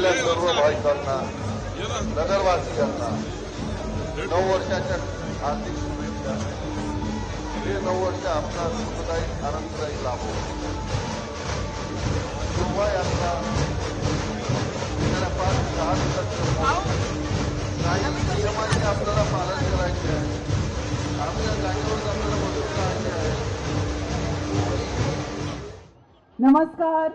असलेल्या सर्व भाविकांना, नगरवासियांना 9 वर्षाच्या हार्दिक शुभेच्छा। हे 9 वर्ष आपला सुखदायी आनंददायी लाभो। शोभायात्रा गेल्या 5-6 दिवसात काही नियमांचे आपल्याला पालन करायचे आहे। आम्ही या जागेवर आपल्याला बसून राहायचे आहे। नमस्कार,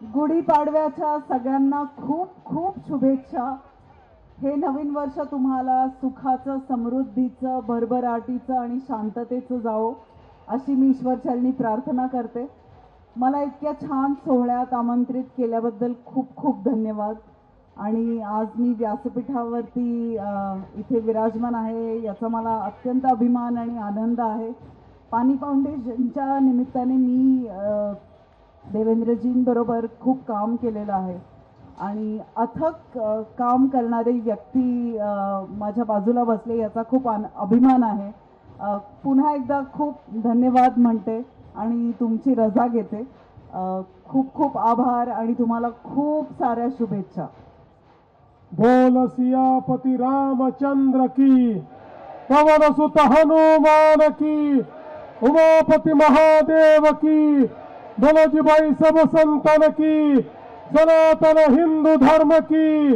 गुढीपाडव्याच्या सगळ्यांना खूप खूप शुभेच्छा। हे नवीन वर्ष तुम्हाला सुखाचं, समृद्धीचं, भरभराटीचं आणि शांततेचं जावो अशी मी ईश्वरचरणी प्रार्थना करते। मला इतक्या छान सोहळ्यात आमंत्रित केल्याबद्दल खूप खूप धन्यवाद। आणि आज मी व्यासपीठावरती इथे विराजमान आहे याचा मला अत्यंत अभिमान आणि आनंद आहे। पाणी फाउंडेशनच्या निमित्ताने मी देवेंद्रजींबरोबर खूप काम केलेलं आहे आणि अथक काम करणारी व्यक्ती माझ्या बाजूला बसले याचा खूप अभिमान आहे। पुन्हा एकदा खूप धन्यवाद म्हणते आणि तुमची रजा घेते। खूप खूप आभार आणि तुम्हाला खूप साऱ्या शुभेच्छा। बोल सियापति रामचंद्र की, पवन सुत हनुमान की, उमापति महादेव की, बोलो भाई सब संतन की, सनातन हिंदू धर्म की,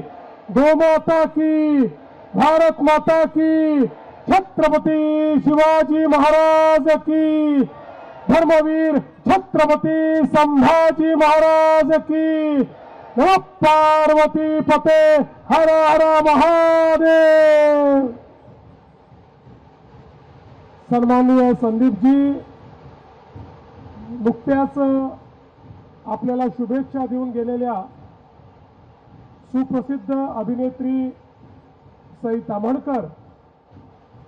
गौ माता की, भारत माता की, छत्रपति शिवाजी महाराज की, धर्मवीर छत्रपति संभाजी महाराज की, नमः पार्वती पते, हर हर महादेव। सन्माननीय संदीपजी, नुकत्याच आपल्याला शुभेच्छा देऊन गेलेल्या सुप्रसिद्ध अभिनेत्री सई ताम्हणकर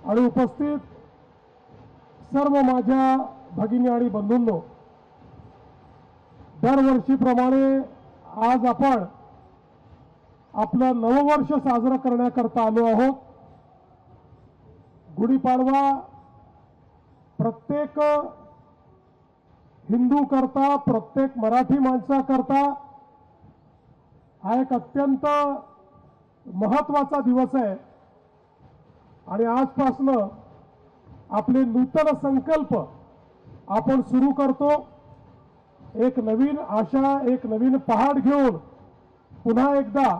आणि उपस्थित सर्व माझ्या भगिनी आणि बंधूंनो, दरवर्षीप्रमाणे आज आपण आपलं नववर्ष साजरं करण्याकरता आलो आहोत। गुढीपाडवा प्रत्येक हिंदू करता, प्रत्येक मराठी माणसाकरता हा एक अत्यंत महत्त्वाचा दिवस आहे आणि आजपासून आपले नूतन संकल्प आपण सुरू करतो। एक नवीन आशा, एक नवीन पहाट घेऊन पुन्हा एकदा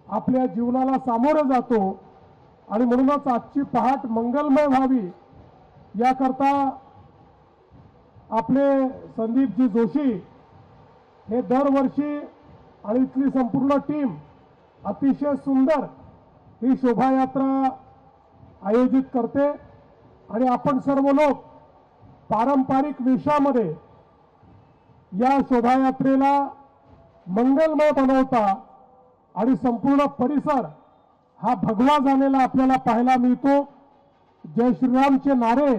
आपल्या जीवनाला सामोरे जातो आणि म्हणूनच आजची पहाट मंगलमय व्हावी याकरता आपले संदीपजी जोशी हे दरवर्षी आणि इथली संपूर्ण टीम अतिशय सुंदर ही शोभायात्रा आयोजित करते आणि आपण सर्व लोक पारंपरिक वेशामध्ये या शोभायात्रेला मंगलमय बनवता आणि संपूर्ण परिसर हा भगवा झालेला आपल्याला पाहायला मिळतो। जय श्रीरामचे नारे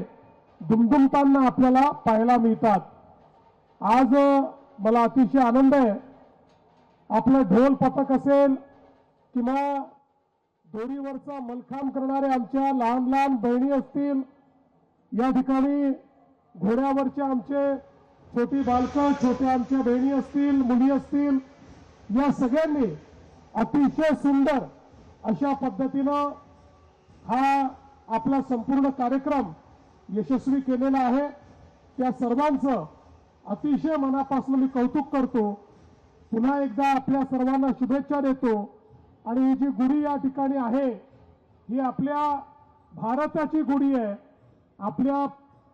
दुमदुमताना आपल्याला पाहायला मिळतात। आज मला अतिशय आनंद आहे, आपलं ढोल पथक असेल किंवा दोरीवरचा मलखांब करणारे आमच्या लहान लहान बहिणी असतील, या ठिकाणी घोड्यावरचे आमचे छोटी बालकं, छोट्या आमच्या बहिणी असतील, मुली असतील, या सगळ्यांनी अतिशय सुंदर अशा पद्धतीनं हा आपला संपूर्ण कार्यक्रम यशस्वी केलेला आहे। त्या सर्वांचं अतिशय मनापासून मी कौतुक करतो। पुन्हा एकदा आपल्या सर्वांना शुभेच्छा देतो आणि ही जी गुढी या ठिकाणी आहे ही आपल्या भारताची गुढी आहे। आपल्या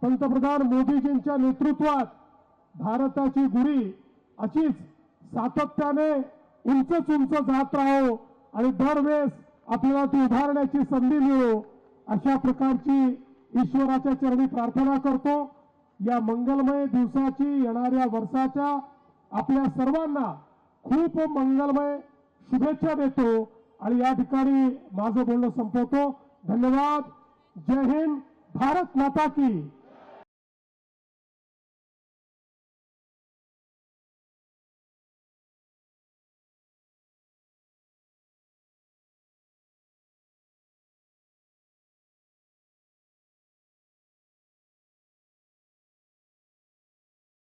पंतप्रधान मोदीजींच्या नेतृत्वात भारताची गुढी अशीच सातत्याने उंच उंच जात राहो आणि दरवेळेस आपल्याला ती उभारण्याची संधी मिळो अशा प्रकारची ईश्वराच्या चरणी प्रार्थना करतो। या मंगलमय दिवसाची, येणाऱ्या वर्षाच्या आपल्या सर्वांना खूप मंगलमय शुभेच्छा देतो आणि या ठिकाणी माझं बोलणं संपवतो। धन्यवाद। जय हिंद, भारत माता की।